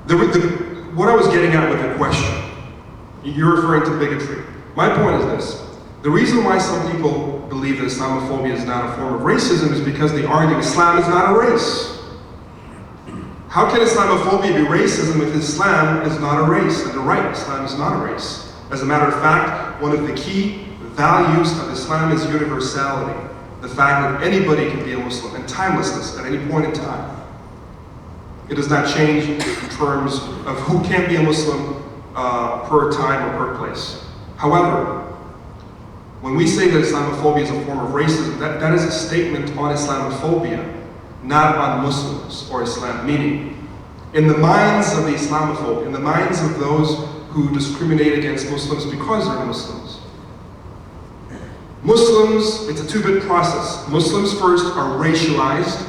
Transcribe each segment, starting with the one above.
What I was getting at with the question, you're referring to bigotry. My point is this. The reason why some people believe that Islamophobia is not a form of racism is because they argue Islam is not a race. How can Islamophobia be racism if Islam is not a race? And they're right, Islam is not a race. As a matter of fact, one of the key values of Islam is universality. The fact that anybody can be a Muslim and timelessness at any point in time. It does not change in terms of who can be a Muslim per time or per place. However, when we say that Islamophobia is a form of racism, that is a statement on Islamophobia, not on Muslims or Islam. Meaning, in the minds of the Islamophobes, in the minds of those who discriminate against Muslims because they're Muslims, it's a two-bit process. Muslims first are racialized,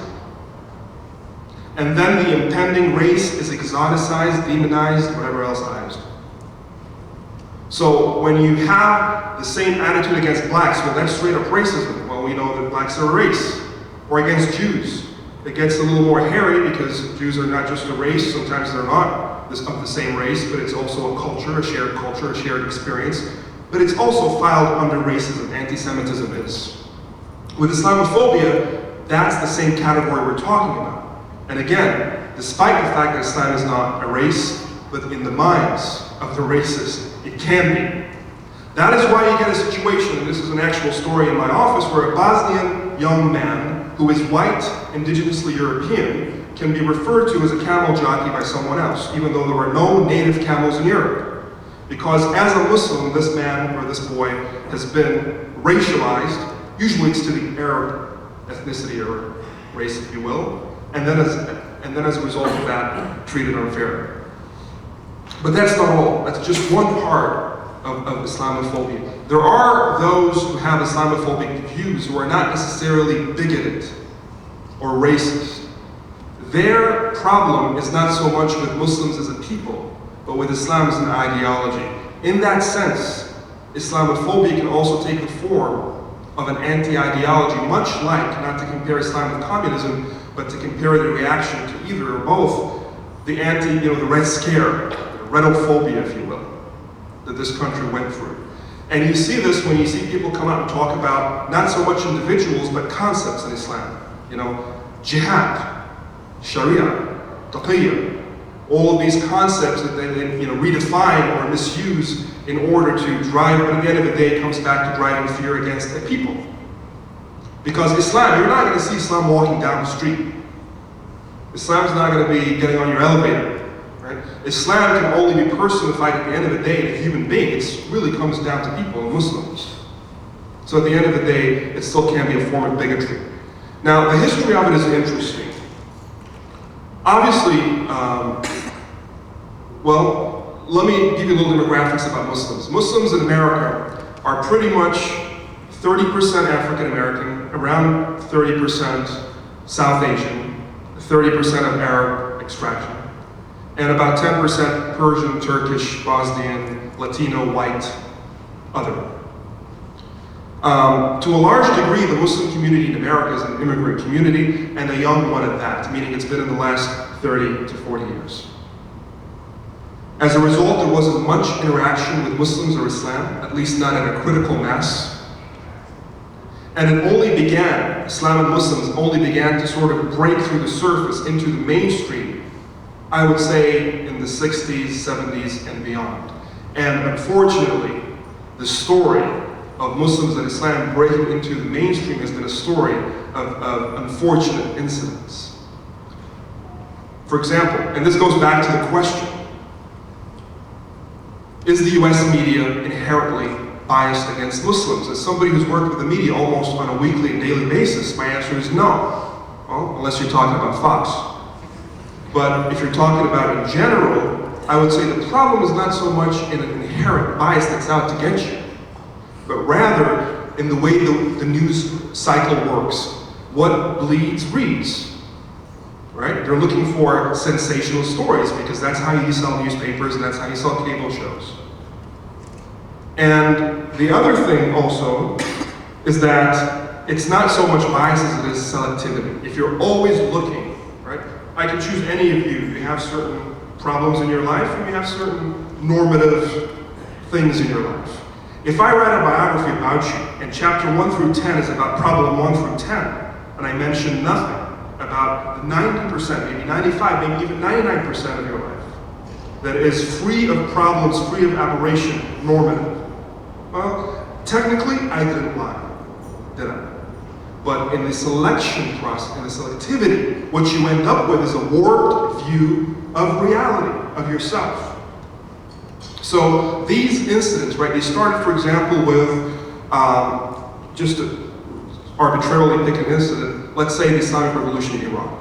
and then the impending race is exoticized, demonized, whatever else ized. So when you have the same attitude against blacks, well, that's straight up racism. Well, we know that blacks are a race. Or against Jews. It gets a little more hairy because Jews are not just a race, sometimes they're not of the same race, but it's also a culture, a shared experience. But it's also filed under racism, anti-Semitism is. With Islamophobia, that's the same category we're talking about. And again, despite the fact that Islam is not a race, but in the minds of the racist, it can be. That is why you get a situation, and this is an actual story in my office, where a Bosnian young man who is white, indigenously European, can be referred to as a camel jockey by someone else, even though there were no native camels in Europe. Because as a Muslim, this man or this boy has been racialized, usually it's to the Arab ethnicity or race, if you will, and then as a result of that, treated unfairly. But that's not all. That's just one part of Islamophobia. There are those who have Islamophobic views who are not necessarily bigoted or racist. Their problem is not so much with Muslims as a people, but with Islam as an ideology. In that sense, Islamophobia can also take the form of an anti-ideology, much like, not to compare Islam with communism, but to compare the reaction to either or both, the Red Scare, Redophobia, if you will, that this country went through. And you see this when you see people come out and talk about not so much individuals, but concepts in Islam. Jihad, Sharia, Taqiyya, all of these concepts that they redefine or misuse in order to drive, but at the end of the day, it comes back to driving fear against the people. Because Islam, you're not going to see Islam walking down the street. Islam's not going to be getting on your elevator. Right? Islam can only be personified at the end of the day in a human being. It really comes down to people and Muslims. So at the end of the day, it still can be a form of bigotry. Now, the history of it is interesting. Obviously, let me give you a little demographics about Muslims. Muslims in America are pretty much 30% African American, around 30% South Asian, 30% of Arab extraction, and about 10% Persian, Turkish, Bosnian, Latino, white, other. To a large degree, the Muslim community in America is an immigrant community, and a young one at that, meaning it's been in the last 30 to 40 years. As a result, there wasn't much interaction with Muslims or Islam, at least not at a critical mass. And it only began, Islam and Muslims only began to sort of break through the surface into the mainstream, I would say in the 60s, 70s, and beyond. And unfortunately, the story of Muslims and Islam breaking into the mainstream has been a story of unfortunate incidents. For example, and this goes back to the question, is the US media inherently biased against Muslims? As somebody who's worked with the media almost on a weekly and daily basis, my answer is no. Well, unless you're talking about Fox. But if you're talking about in general, I would say the problem is not so much in an inherent bias that's out to get you, but rather in the way the news cycle works. What bleeds reads, right? They're looking for sensational stories because that's how you sell newspapers and that's how you sell cable shows. And the other thing also is that it's not so much bias as it is selectivity. If you're always looking, right? I can choose any of you. You have certain problems in your life, and you have certain normative things in your life. If I write a biography about you, and chapter 1 through 10 is about problem 1 through 10, and I mention nothing about the 90%, maybe 95, maybe even 99% of your life that is free of problems, free of aberration, normative, well, technically, I didn't lie, did I? But in the selection process, in the selectivity, what you end up with is a warped view of reality, of yourself. So these incidents, right, they started, for example, with just to arbitrarily pick an incident, let's say the Islamic Revolution in Iran.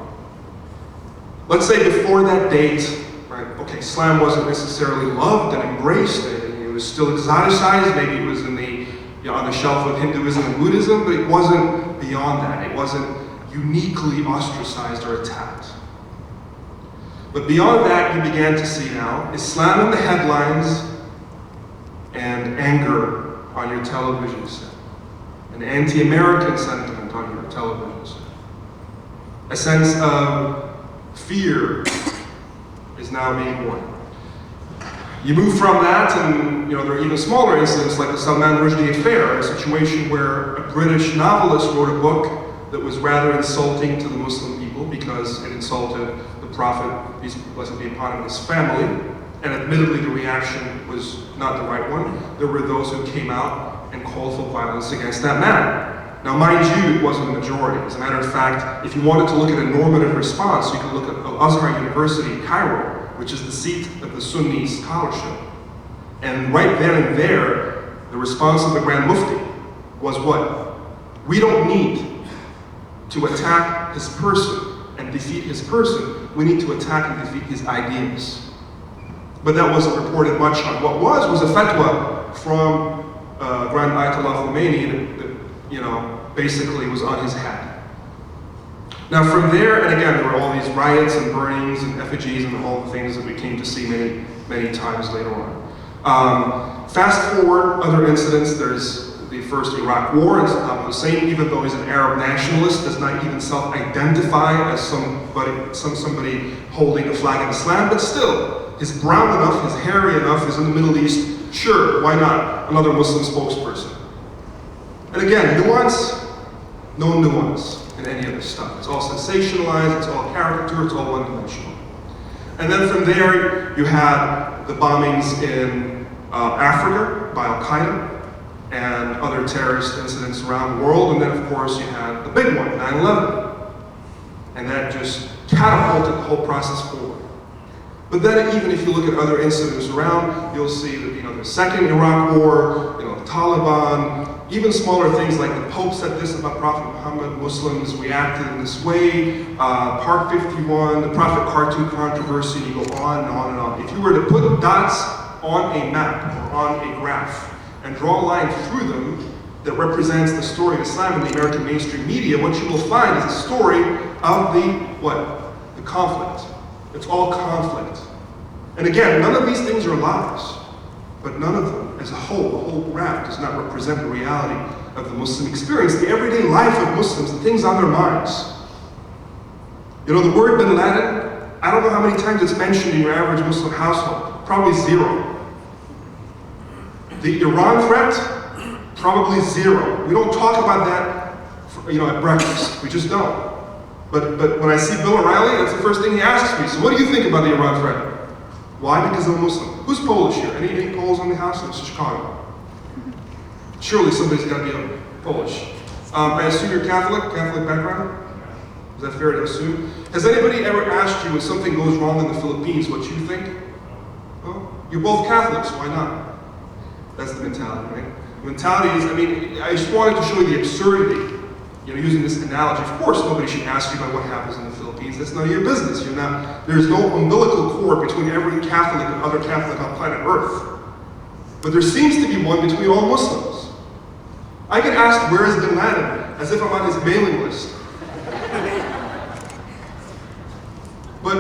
Let's say before that date, right, okay, Islam wasn't necessarily loved and embraced, it was still exoticized, maybe it was in the, on the shelf of Hinduism and Buddhism, but it wasn't beyond that. It wasn't uniquely ostracized or attacked. But beyond that, you began to see now Islam in the headlines and anger on your television set, an anti-American sentiment on your television set, a sense of fear is now being born. You move from that, and there are even smaller incidents like the Salman Rushdie affair, a situation where a British novelist wrote a book that was rather insulting to the Muslim people because it insulted the Prophet, peace and blessing be upon him, and his family, and admittedly the reaction was not the right one. There were those who came out and called for violence against that man. Now, mind you, it wasn't a majority. As a matter of fact, if you wanted to look at a normative response, you could look at Al-Azhar University in Cairo, which is the seat of the Sunni scholarship. And right then and there, the response of the Grand Mufti was what? We don't need to attack his person and defeat his person. We need to attack and defeat his ideas. But that wasn't reported much on. What was a fatwa from Grand Ayatollah Khomeini that basically was on his head. Now from there, and again, there were all these riots and burnings and effigies and all the things that we came to see many, many times later on. Fast forward, other incidents, there's the first Iraq War, and Saddam Hussein, even though he's an Arab nationalist, does not even self-identify as somebody holding the flag of Islam, but still, he's brown enough, he's hairy enough, he's in the Middle East, sure, why not? Another Muslim spokesperson. And again, nuance, no nuance in any of this stuff. It's all sensationalized, it's all caricature, it's all one-dimensional. And then from there, you had the bombings in Africa by Al-Qaeda and other terrorist incidents around the world. And then, of course, you had the big one, 9/11. And that just catapulted the whole process forward. But then even if you look at other incidents around, you'll see that, the second Iraq War, the Taliban, even smaller things like the Pope said this about Prophet Muhammad, Muslims reacted in this way, Part 51, the Prophet cartoon controversy, and you go on and on and on. If you were to put dots on a map or on a graph and draw a line through them that represents the story of Islam in the American mainstream media, what you will find is a story of the conflict. It's all conflict. And again, none of these things are lies, but none of them as a whole, the whole graph does not represent the reality of the Muslim experience, the everyday life of Muslims, the things on their minds. The word bin Laden, I don't know how many times it's mentioned in your average Muslim household, probably zero. The Iran threat, probably zero. We don't talk about that at breakfast, we just don't. But when I see Bill O'Reilly, that's the first thing he asks me. So what do you think about the Iran threat? Why? Because I'm a Muslim. Who's Polish here? Any Poles in the house? It's Chicago. Surely somebody's got to be Polish. I assume you're Catholic background? Is that fair to assume? Has anybody ever asked you when something goes wrong in the Philippines what you think? Well, you're both Catholics, why not? That's the mentality, right? The mentality is, I just wanted to show you the absurdity. Using this analogy, of course nobody should ask you about what happens in the Philippines. That's none of your business. There's no umbilical cord between every Catholic and other Catholic on planet Earth. But there seems to be one between all Muslims. I get asked, where is bin Laden? As if I'm on his mailing list. But,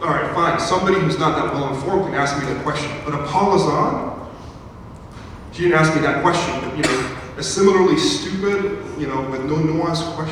all right, fine. Somebody who's not that well informed can ask me that question. But a Paula Zahn? She didn't ask me that question, but, a similarly stupid, with no nuanced question.